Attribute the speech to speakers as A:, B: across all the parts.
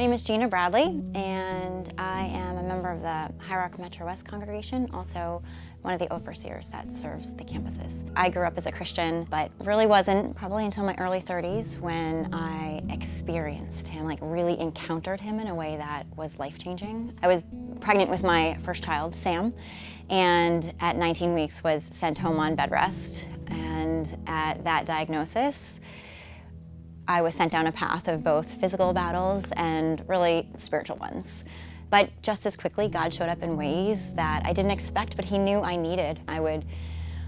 A: My name is Gina Bradley, and I am a member of the High Rock Metro West congregation, also one of the overseers that serves the campuses. I grew up as a Christian, but really wasn't probably until my early 30s when I experienced him, like really encountered him in a way that was life-changing. I was pregnant with my first child, Sam, and at 19 weeks was sent home on bed rest. And at that diagnosis, I was sent down a path of both physical battles and really spiritual ones. But just as quickly, God showed up in ways that I didn't expect, but He knew I needed. I would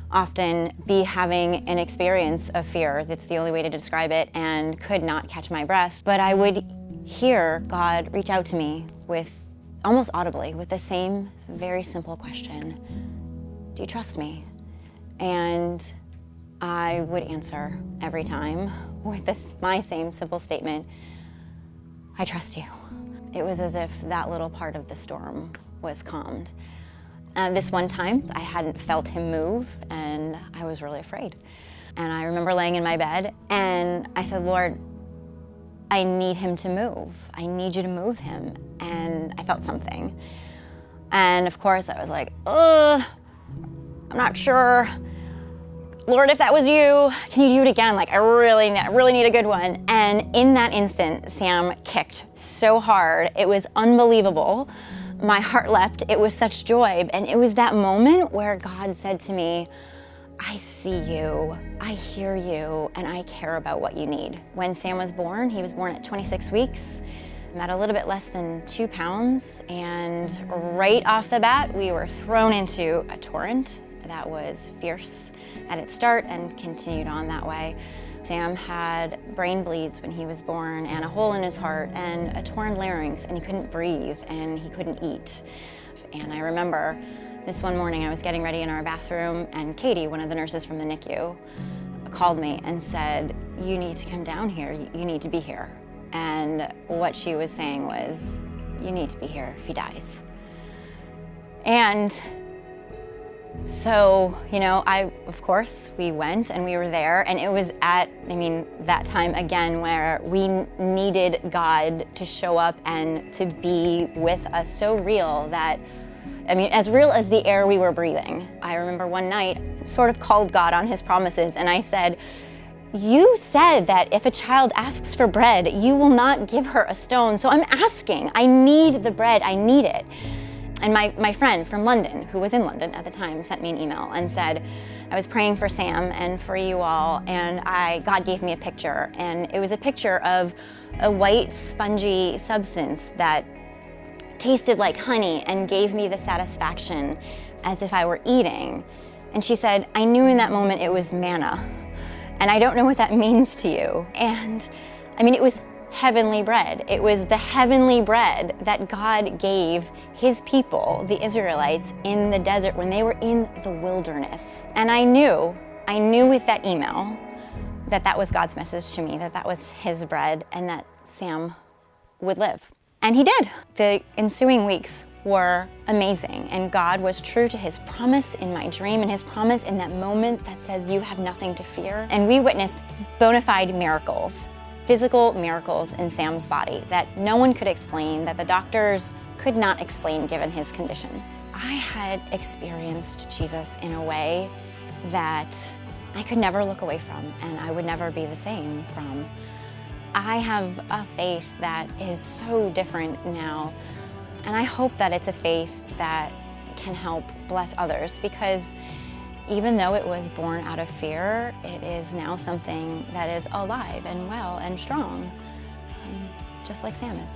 A: often be having an experience of fear, that's the only way to describe it, and could not catch my breath. But I would hear God reach out to me with, almost audibly, with the same very simple question: do you trust me? And I would answer every time with my same simple statement: I trust you. It was as if that little part of the storm was calmed. This one time, I hadn't felt Him move, and I was really afraid. And I remember laying in my bed, and I said, Lord, I need Him to move. I need you to move Him. And I felt something. And of course, I was like, I'm not sure. Lord, if that was you, can you do it again? Like, I really need a good one. And in that instant, Sam kicked so hard. It was unbelievable. My heart leapt. It was such joy. And it was that moment where God said to me, I see you, I hear you, and I care about what you need. When Sam was born, he was born at 26 weeks, at a little bit less than 2 pounds. And right off the bat, we were thrown into a torrent that was fierce at its start and continued on that way. Sam had brain bleeds when he was born, and a hole in his heart, and a torn larynx, and he couldn't breathe, and he couldn't eat. And I remember this one morning I was getting ready in our bathroom, and Katie, one of the nurses from the NICU, called me and said, you need to come down here, you need to be here. And what she was saying was, you need to be here if he dies. And so, of course, we went and we were there, and it was at, that time again where we needed God to show up and to be with us, so real that, as real as the air we were breathing. I remember one night, sort of called God on His promises, and I said, you said that if a child asks for bread, you will not give her a stone, so I'm asking. I need the bread, I need it. And my friend from London, who was in London at the time, sent me an email and said, I was praying for Sam and for you all, and God gave me a picture. And it was a picture of a white, spongy substance that tasted like honey and gave me the satisfaction as if I were eating. And she said, I knew in that moment it was manna. And I don't know what that means to you. And it was heavenly bread. It was the heavenly bread that God gave His people, the Israelites, in the desert when they were in the wilderness. And I knew with that email that was God's message to me, that was His bread, and that Sam would live. And he did. The ensuing weeks were amazing, and God was true to His promise in my dream and His promise in that moment that says, you have nothing to fear. And we witnessed bona fide miracles, physical miracles in Sam's body that no one could explain, that the doctors could not explain given his conditions. I had experienced Jesus in a way that I could never look away from, and I would never be the same from. I have a faith that is so different now, and I hope that it's a faith that can help bless others, because even though it was born out of fear, it is now something that is alive and well and strong, just like Sam is.